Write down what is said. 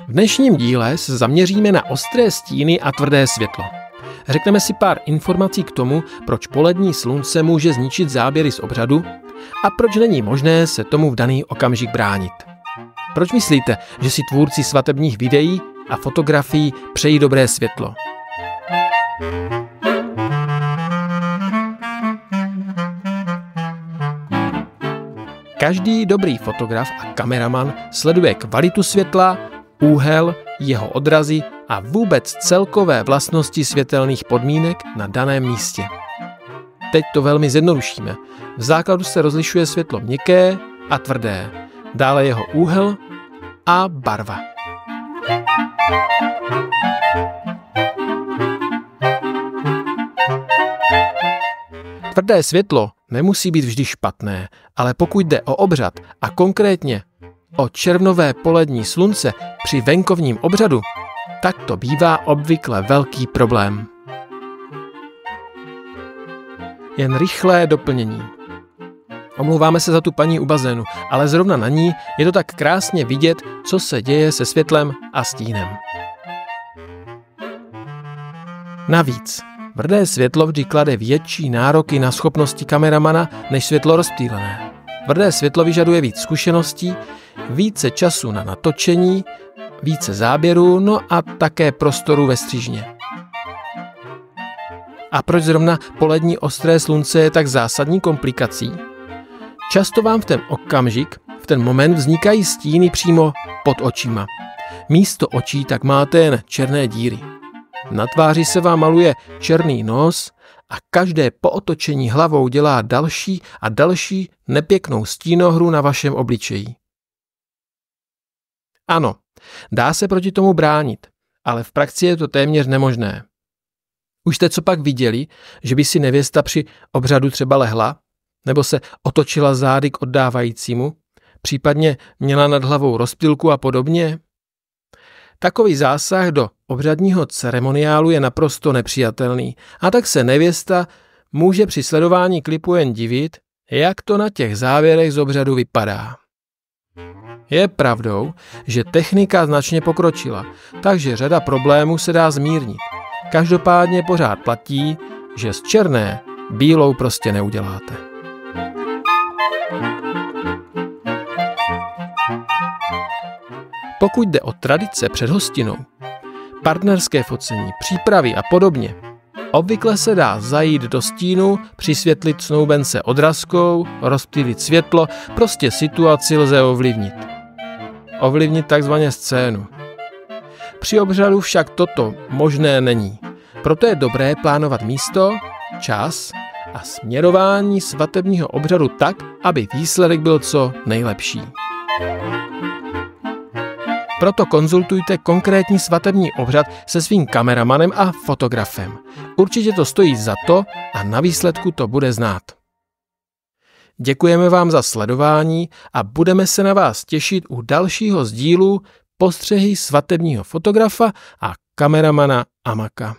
V dnešním díle se zaměříme na ostré stíny a tvrdé světlo. Řekneme si pár informací k tomu, proč polední slunce může zničit záběry z obřadu a proč není možné se tomu v daný okamžik bránit. Proč myslíte, že si tvůrci svatebních videí a fotografií přejí dobré světlo? Každý dobrý fotograf a kameraman sleduje kvalitu světla, úhel, jeho odrazy a vůbec celkové vlastnosti světelných podmínek na daném místě. Teď to velmi zjednodušíme. V základu se rozlišuje světlo měkké a tvrdé, dále jeho úhel a barva. Tvrdé světlo nemusí být vždy špatné, ale pokud jde o obřad a konkrétně o červnové polední slunce při venkovním obřadu, tak to bývá obvykle velký problém. Jen rychlé doplnění. Omlouváme se za tu paní u bazénu, ale zrovna na ní je to tak krásně vidět, co se děje se světlem a stínem. Navíc, tvrdé světlo vždy klade větší nároky na schopnosti kameramana než světlo rozptýlené. Tvrdé světlo vyžaduje víc zkušeností, více času na natočení, více záběrů, no a také prostoru ve střižně. A proč zrovna polední ostré slunce je tak zásadní komplikací? Často vám v ten okamžik, v ten moment vznikají stíny přímo pod očima. Místo očí tak máte jen černé díry. Na tváři se vám maluje černý nos a každé pootočení hlavou dělá další a další nepěknou stínohru na vašem obličeji. Ano, dá se proti tomu bránit, ale v praxi je to téměř nemožné. Už jste co pak viděli, že by si nevěsta při obřadu třeba lehla, nebo se otočila zády k oddávajícímu, případně měla nad hlavou rozptylku a podobně? Takový zásah do obřadního ceremoniálu je naprosto nepřijatelný a tak se nevěsta může při sledování klipu jen divit, jak to na těch záběrech z obřadu vypadá. Je pravdou, že technika značně pokročila, takže řada problémů se dá zmírnit. Každopádně pořád platí, že z černé bílou prostě neuděláte. Pokud jde o tradice před hostinou, partnerské focení, přípravy a podobně, obvykle se dá zajít do stínu, přisvětlit snoubence odrazkou, rozptýlit světlo, prostě situaci lze ovlivnit. Ovlivnit takzvaně scénu. Při obřadu však toto možné není. Proto je dobré plánovat místo, čas a směrování svatebního obřadu tak, aby výsledek byl co nejlepší. Proto konzultujte konkrétní svatební obřad se svým kameramanem a fotografem. Určitě to stojí za to a na výsledku to bude znát. Děkujeme vám za sledování a budeme se na vás těšit u dalšího z dílu Postřehy svatebního fotografa a kameramana Amaka.